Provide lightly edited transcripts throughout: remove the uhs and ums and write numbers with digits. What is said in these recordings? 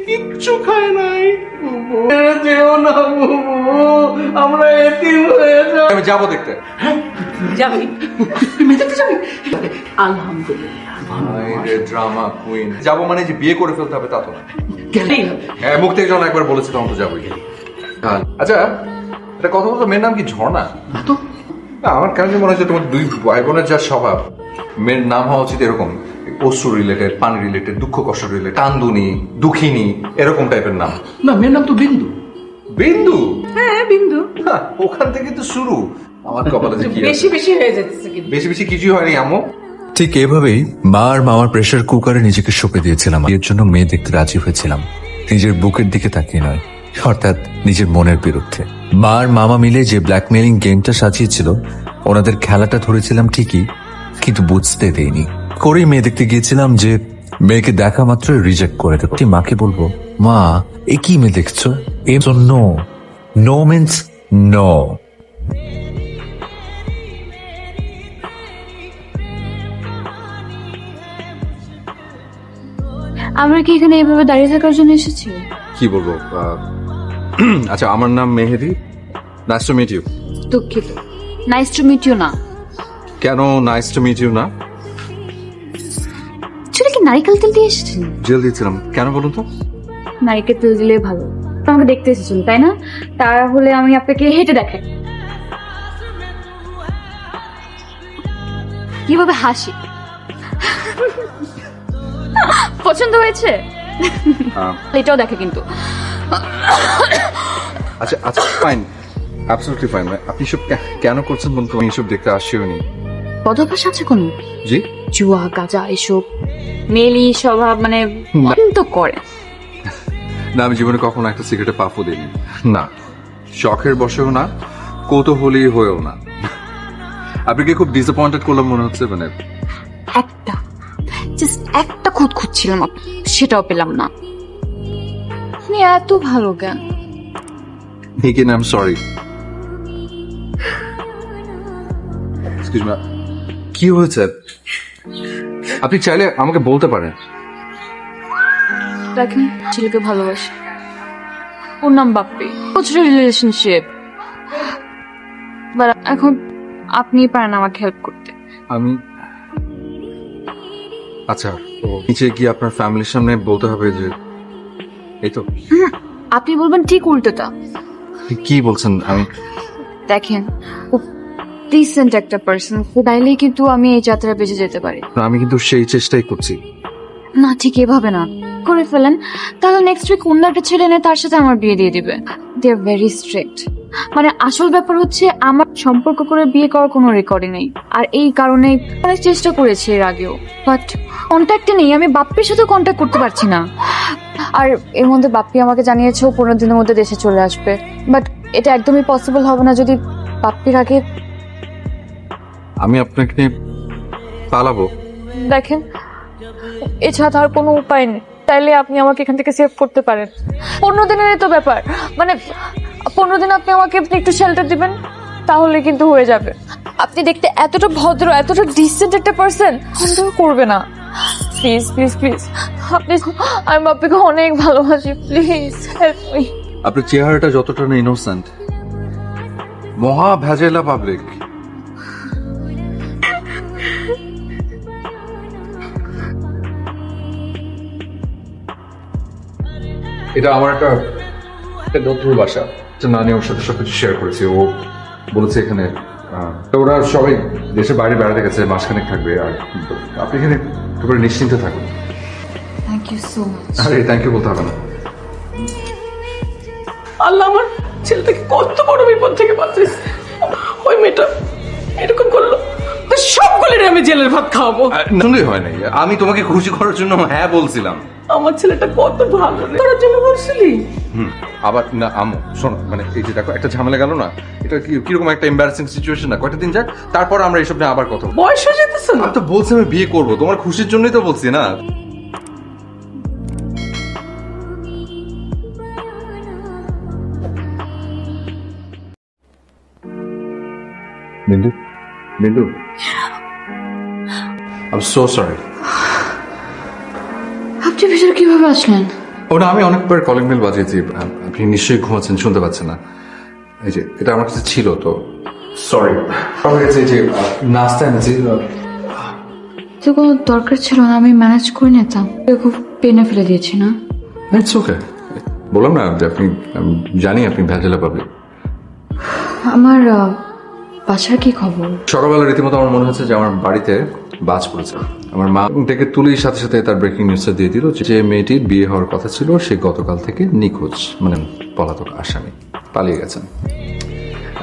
কিচ্ছু খায় নাই। যেও না বুবু, আমরা এতিম হয়ে যাব। আমি যাবো দেখতে। যাবি? মেয়ে দেখতে যাবি? আলহামদুলিল্লাহ। ড্রামা কুইন যাবো মানে যে বিয়ে করে ফেলতে হবে তা তো না। গেলেই হবে। হ্যাঁ, মুখ থেকে যখন একবার বলেছে তখন তো যাবোই। আচ্ছা, এটা কথা বলতো, মেয়ের নাম কি ঝর্ণা? তো না, আমার কেন মনে হচ্ছে তোমার দুই ভাই বোনের যা স্বভাব, মেয়ের নাম হওয়া উচিত এরকম অশ্রু রিলেটেড, পানি রিলেটেড, দুঃখ কষ্ট রিলেটেড, কান্দুনি, দুঃখিনী, এরকম টাইপের নাম। না, মেয়ের নাম তো বিন্দু। বিন্দু? হ্যাঁ, বিন্দু। হ্যাঁ, ওখান থেকে তো শুরু। আমার কপালে যে কি আছে। বেশি বেশি হয়ে যাচ্ছে কিন্তু। বেশি বেশি কিছুই হয়নি আম্মু। ঠিক এভাবেই মা আর মামার প্রেসার কুকারে নিজেকে সঁপে দিয়েছিলাম। এর জন্য মেয়ে দেখতে রাজি হয়েছিলাম, নিজের বুকের দিকে তাকিয়ে নয়, অর্থাৎ নিজের মনের বিরুদ্ধে। মা আর মামা মিলে যে ব্ল্যাকমেলিং গেমটা সাজিয়েছিল, ওনাদের খেলাটা ধরেছিলাম ঠিকই, কিন্তু বুঝতে দেইনি। করেই মেয়ে দেখতে গিয়েছিলাম যে মেয়েকে দেখা মাত্র রিজেক্ট করে দেবো। মাকে বলবো, মা এ কি মেয়ে দেখছো? এর জন্য নো মিন্স নো। আমরা কি এখানে এভাবে দাঁড়িয়ে থাকার জন্য এসেছি? কি বলবো, আচ্ছা, আমার নাম Mehedi. Nice to meet you. দুঃখিত, নাইস টু মিট ইউ না। কেন নাইস টু মিট ইউ না? চুলে কি নারিকেল তেল দিয়ে এসেছেন? জেল দিয়েছিলাম, কেন বলুন তো? নারিকেল তেল দিলে ভালো। আমাকে দেখতে এসেছেন তাই না? তাহলে আমি আপনাকে হেঁটে দেখাই কিভাবে হাসি। পছন্দ হয়েছে? এটাও দেখে কিন্তু। আচ্ছা আচ্ছা, ফাইন, অ্যাবসলিউটলি ফাইন। আপনি সব কেন করছেন বলুন তো? আমি এসব দেখতে আসিও নি। বদভ্যাস আছে কোনো? জি? জুয়া গাঁজা এসব মেলি স্বভাব মানে তো করে না, আমি জীবনে কখনো একটা সিগারেটে পাফও দিইনি। না, শখের বসেও না, কৌতূহলী হয়েও না। আপনি কি খুব ডিসঅ্যাপয়েন্টেড করলাম মনে হচ্ছে? মানে একটা জাস্ট একটা খুঁত খুঁজছিলাম, সেটাও পেলাম না। আপনি এত ভালো কেন? Again, I'm sorry. Excuse me. কি হয়েছে? আপনি চাইলে আমাকে বলতে পারেন। দেখেন, ছেলেকে ভালোবাসি, ওর নাম বাপ্পি, বছরের রিলেশনশিপ। এখন আপনি পারেন আমাকে হেল্প করতে। আমি আচ্ছা, তো নিচে কি আপনার ফ্যামিলির সামনে বলতে হবে যে এই তো? আপনি বলবেন ঠিক উল্টোটা। কি বলছেন? আমি দেখেন, খুব ডিসেন্ট একটা পার্সন, চাইলেই কিন্তু আমি এই যাত্রা বেঁচে যেতে পারি। আমি কিন্তু সেই চেষ্টাই করছি। না, ঠিক এভাবে না, করে ফেলেন, তাহলে নেক্সট উইক অন্য একটা ছেলে এনে তার সাথে আমার বিয়ে দিয়ে দিবে। দে আর ভেরি স্ট্রিক্ট। মানে আসল ব্যাপার হচ্ছে, আমার সম্পর্ক করে বিয়ে করার কোনো রেকর্ডই নেই, আর এই কারণে অনেক চেষ্টা করেছি এর আগেও, বাট কন্ট্যাক্টে নেই। আমি বাপ্পির সাথে কন্ট্যাক্ট করতে পারছি না। আর এর মধ্যে বাপ্পি আমাকে জানিয়েছে ও 15 দিনের মধ্যে দেশে চলে আসবে, বাট এটা একদমই পসিবল হবে না যদি বাপ্পির আগে। আমি আপনাকে নিয়ে পালাবো? দেখেন, এছাড়া আর কোনো উপায় নেই। তাইলে আপনি আমাকে এখান থেকে সেভ করতে পারেন। 15 দিনেরই তো ব্যাপার, মানে 15 দিন আপনি আমাকে একটু শেল্টার দিবেন, তাহলে কিন্তু হয়ে যাবে। আপনি দেখতে এতটা ভদ্র, এতটা ডিসেন্ট একটা পার্সন, সন্দেহ করবে না। প্লিজ প্লিজ প্লিজ, আপনি, আমি বাপ্পিকে অনেক ভালোবাসি, প্লিজ হেল্প মি। আপনার চেহারাটা যতটা না ইনোসেন্ট, মহা ভেজেলা পাবলিক। এটা আমার একটা নতুন বাসা। নানি ওর সাথে সবকিছু শেয়ার করেছি। ও বলেছে এখানে তো ওরা সবাই দেশের বাইরে বেড়াতে গেছে, মাসখানেক থাকবে। আর আপনি এখানে একেবারে নিশ্চিন্তে থাকুন। Thank you so much. আরে থ্যাংক ইউ বলতে হবে না। আল্লাহ আমার ছেলেটাকে কত বড় বিপদ থেকে বাঁচিয়েছে। ওই মেয়েটা এরকম করলো, সবগুলির আমি জেলের ভাত খাওয়াবো। শুনলেই হয় নাই, আমি তোমাকে খুশি করার জন্য হ্যাঁ বলছিলাম। আমার ছেলেটা কত ভালো রে, তোর জন্য বলছিলি। আবার না আম্মু শোনো, মানে এই যে দেখো একটা ঝামেলা গেল না, এটা কিরকম একটা এম্বারাসিং সিচুয়েশন না? কয়টা দিন যাক, তারপর আমরা এইসব নিয়ে আবার কথা বলবো। বয়স হয়ে যেতেছে না? আমি তো বলছি আমি বিয়ে করবো, তোমার খুশির জন্যই তো বলছি না। বিন্দু, বিন্দু, I'm so sorry. আপনি ভিতরে কিভাবে আসলেন? ও না, আমি অনেকবার কলিং বেল বাজিয়েছি, আপনি নিশ্চয়ই ঘুমাচ্ছেন, শুনতে পাচ্ছেন না। এই যে এটা আমার কাছে ছিল, তো সরি। আমার কাছে এই যে নাস্তা এনেছি। তো কোনো দরকার ছিল না, আমি ম্যানেজ করে নিতাম। খুব পেনে ফেলে দিয়েছি না? It's okay. বললাম না যে আপনি, আমি জানি আপনি ভেজালা পাবেন। আমার বাসার কি খবর? সকালবেলা রীতিমতো আমার মনে হচ্ছে যে আমার বাড়িতে বাজ পড়েছে। আমার মা ডেকে তুলেই সাথে সাথে তার ব্রেকিং নিউজটা দিয়ে দিল যে মেয়েটির বিয়ে হওয়ার কথা ছিল, সে গতকাল থেকে নিখোঁজ, মানে পলাতক আসামি, পালিয়ে গেছেন।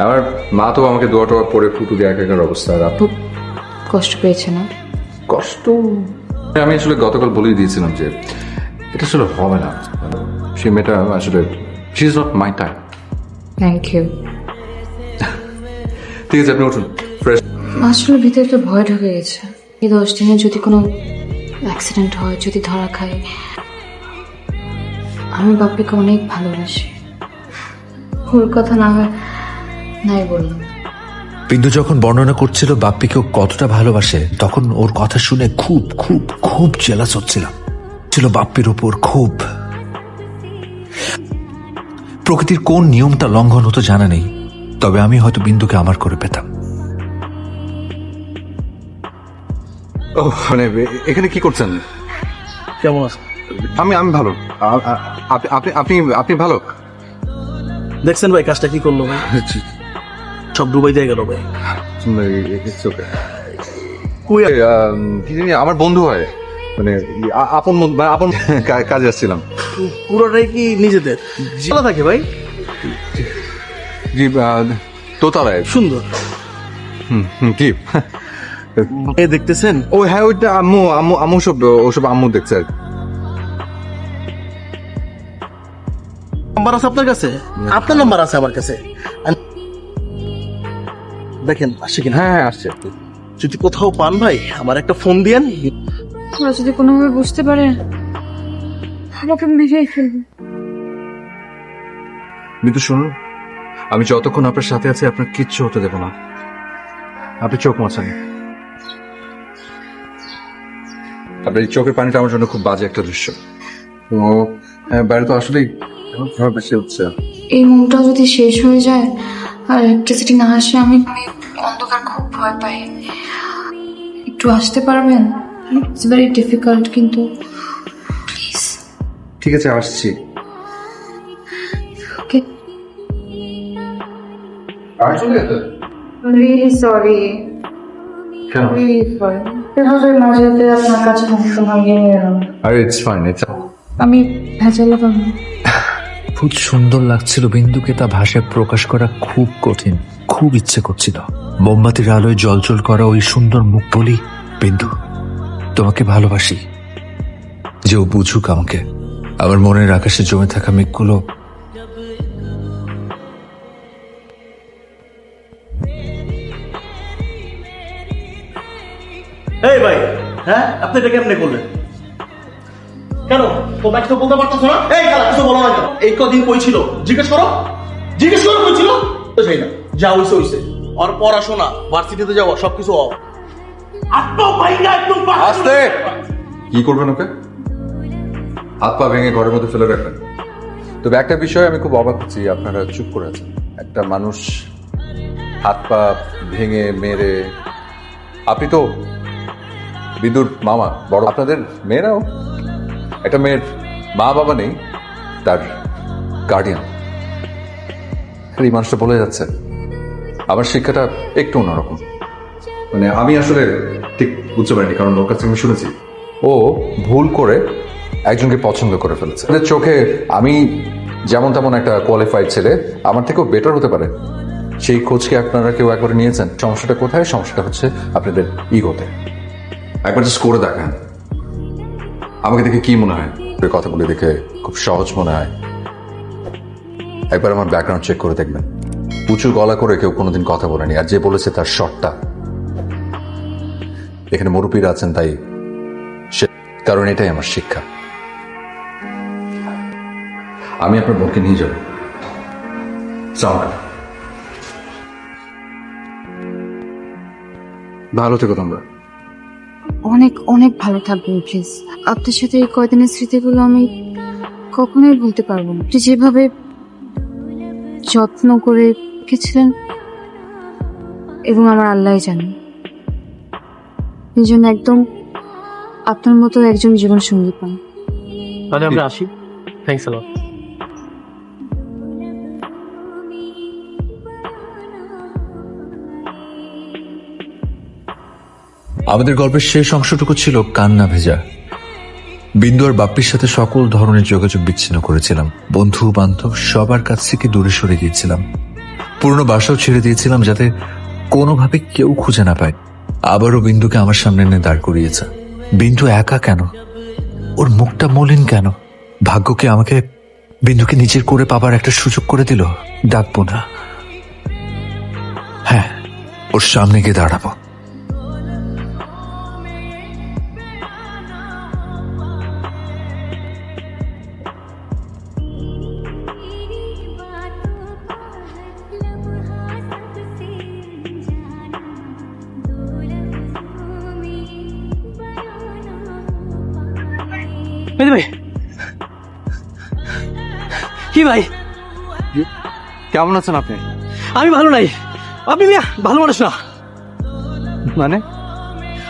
আমার মা তো আমাকে দোয়া টোয়া পরে ফুটু দিয়ে একাকার অবস্থা। আর আপু কষ্ট পেয়েছে না? কষ্ট, আমি আসলে গতকাল বলেই দিয়েছিলাম যে এটা আসলে হবে না। সেই মেয়েটা আসলে she is not my type. Thank you. ঠিক আছে, আপনি উঠুন, ফ্রেশ। আসলে ভিতরে একটা ভয় ঢুকে গেছে। এই 10 দিনে যদি কোনো অ্যাক্সিডেন্ট হয়, যদি ধরা খায়। আমি বাপ্পিকে অনেক ভালোবাসি, ওর কথা না হয় নাই বললাম। বিন্দু যখন বর্ণনা করছিল বাপ্পিকে ও কতটা ভালোবাসে, তখন ওর কথা শুনে খুব খুব খুব জেলাস হচ্ছিলাম। ছিল বাপ্পির উপর খুব। প্রকৃতির কোন নিয়মটা লঙ্ঘন হতো জানা নেই, তবে আমি হয়তো বিন্দুকে আমার করে পেতাম। ও মানে এখানে কি করছেন? কেমন আছে? আমি ভালো। আপনি আপনি ভালো? দেখছেন ভাই কাজটা কি করলো ভাই? সব ডুবাই দিয়ে গেল ভাই। কি জানি আমার বন্ধু হয়, মানে আপন কাজে আসছিলাম। পুরোটাই কি নিজেদের ভালো থাকে ভাই? জি, দোতলায়। সুন্দর। কি এ দেখতেছেন? ও হ্যাঁ, ওইটা আম্মু আম্মু আম্মু সব ওসব আম্মু দেখছে আর কি। নাম্বার আছে আপনার কাছে? আপনার নাম্বার আছে আমার কাছে। দেখেন আসে কিনা। হ্যাঁ হ্যাঁ, আসছে। যদি কোথাও পান ভাই আমার একটা ফোন দিয়েন। ওরা যদি কোনোভাবে বুঝতে পারে আমাকে মেরেই ফেলবে। কিন্তু শুনুন, আমি যতক্ষণ আপনার সাথে আছি আপনার কিচ্ছু হতে দেবো না। আপনি চোখ মোছেন। আপনার এই চোখের পানিটা আমার জন্য খুব বাজে একটা দৃশ্য। তো হ্যাঁ, বাইরে তো আসলেই বেশি হচ্ছে। এই মুহূর্তটা যদি শেষ হয়ে যায় আর ইলেকট্রিসিটি না আসে, আমি অন্ধকার খুব ভয় পাই। একটু আসতে পারবেন? ইটস ভেরি ডিফিকাল্ট, কিন্তু প্লিজ। ঠিক আছে, আসছি। ওকে, আর চলে যেতে? রিয়েলি সরি, কেন? Really sorry. এভাবে মাঝরাতে আপনার কাছে সময় নিয়ে এলাম। আরে ইটস ফাইন, ইটস। আমি ভেজালে পাবো। খুব সুন্দর লাগছিল বিন্দুকে, তা ভাষায় প্রকাশ করা খুব কঠিন। খুব ইচ্ছে করছিল মোমবাতির আলোয় জলজল করা ওই সুন্দর মুখ বলি, বিন্দু তোমাকে ভালোবাসি। যে ও বুঝুক আমাকে। আমার মনের আকাশে জমে থাকা মেঘগুলো এই ভাই, হ্যাঁ আপনি এটা কেমনে করলেন? কেন তোমরা কিছু বলতে পারতেছো না? এই কালা কিছু বলো না কেন? এই কদিন কই ছিল জিজ্ঞেস করো, জিজ্ঞেস করো কই ছিল। তো সেই না যা হইছে হইছে। আর পড়াশোনা, ভার্সিটিতে যাওয়া সবকিছু অফ। আত্মা ভাই না একদম আস্তে। কি করবেন ওকে? হাত পা ভেঙে ঘরের মধ্যে ফেলে রাখবেন? তবে একটা বিষয় আমি খুব অবাক হচ্ছি, আপনারা চুপ করে আছেন। একটা মানুষ হাত পা ভেঙে মেরে, আপনি তো বিদুর মামা, বড় আপনাদের মেয়েরাও, একটা মেয়ের মা বাবা নেই, তার গার্ডিয়ান। এই মানুষটা বলে যাচ্ছে। আমার শিক্ষাটা একটু অন্যরকম, মানে আমি আসলে ঠিক বুঝতে পারিনি, কারণ ওর কাছে আমি শুনেছি ও ভুল করে একজনকে পছন্দ করে ফেলেছে। ওদের চোখে আমি যেমন তেমন একটা কোয়ালিফাইড ছেলে, আমার থেকেও বেটার হতে পারে। সেই খোঁজকে আপনারা কেউ একবারে নিয়েছেন? সমস্যাটা কোথায়? সমস্যাটা হচ্ছে আপনাদের ইগোতে। একবার জাস্ট করে দেখান। আমাকে দেখে কি মনে হয়? কথাগুলি দেখে খুব সহজ মনে হয়। একবার আমার ব্যাকগ্রাউন্ড চেক করে দেখবেন। উঁচু গলা করে কেউ কোনোদিন কথা বলেনি, আর যে বলেছে তার শটটা। এখানে মুরব্বীরা আছেন তাই, কারণ এটাই আমার শিক্ষা। আমি আপনার বোনকে নিয়ে যাব। ভালো থেকো তোমরা। অনেক অনেক ভালো থাকবেন প্লিজ। আপনার সাথে এই কয়দিনের স্মৃতিগুলো আমি কখনোই বলতে পারবো না। আপনি যেভাবে যত্ন করে রেখেছিলেন এবং আমার আল্লাহ জানেন, এই জন্য একদম আপনার মতো একজন জীবন সঙ্গী পান। তাহলে আমরা আসি। Thanks lot. আমাদের গল্পের শেষ অংশটুকু ছিল কান্না ভেজা। বিন্দু আর বাপ্পির সাথে সকল ধরনের যোগাযোগ বিচ্ছিন্ন করেছিলাম। বন্ধু বান্ধব সবার কাছ থেকে দূরে সরে গিয়েছিলাম। পুরনো বাসাও ছেড়ে দিয়েছিলাম যাতে কোনোভাবে কেউ খুঁজে না পায়। আবারও বিন্দুকে আমার সামনে এনে দাঁড় করিয়েছে। বিন্দু একা কেন? ওর মুখটা মলিন কেন? ভাগ্যকে আমাকে বিন্দুকে নিজের করে পাবার একটা সুযোগ করে দিল। ডাকবো না, হ্যাঁ ওর সামনে গিয়ে দাঁড়াবো। ভাই কি ভাই, কেমন আছেন আপনি? আমি ভালো নাই। আপনি মিয়া ভালো মানুষ না। মানে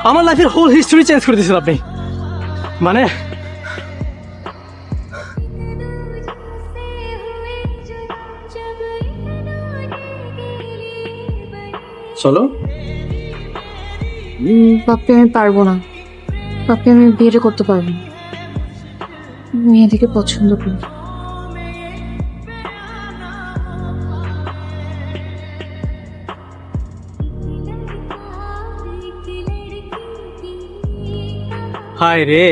আমার লাইফের হোল হিস্টোরি চেঞ্জ করে দিয়েছেন আপনি। মানে চলো। বাপ্পি আমি পারবো না। বাপ্পি আমি বিয়ে করতে পারবো না। মেয়েদেরকে পছন্দ করি। হায় রে,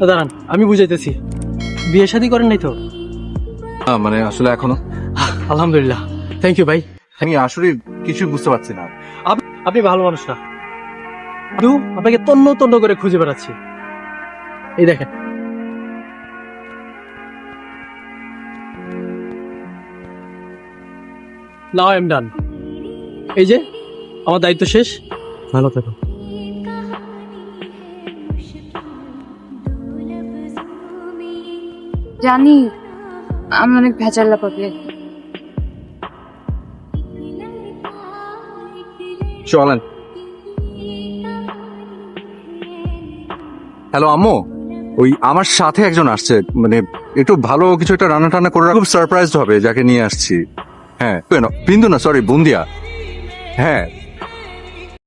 দাঁড়ান আমি বুঝাইতেছি। বিয়ে শাদী করেন নাই তো? মানে আসলে এখনো আলহামদুলিল্লাহ, থ্যাংক ইউ ভাই। আমি আসলে কিছু বুঝতে পারছি না। আপনি ভালো মানুষ না। আমি আপনাকে তন্ন তন্ন করে খুঁজে বেড়াচ্ছি। এই দেখেন, নাও আই এম ডান। এই যে আমার দায়িত্ব শেষ। ভালো থাকো। জানি আমি অনেক ভেজাল্লা পাবি। চলেন। হ্যালো আম্মু, ওই আমার সাথে একজন আসছে, মানে একটু ভালো কিছু একটা রান্না টান্না করে রাখো, খুব সারপ্রাইজড হবে যাকে নিয়ে আসছি। হ্যাঁ বিন্দু না, সরি বুন্দিয়া। হ্যাঁ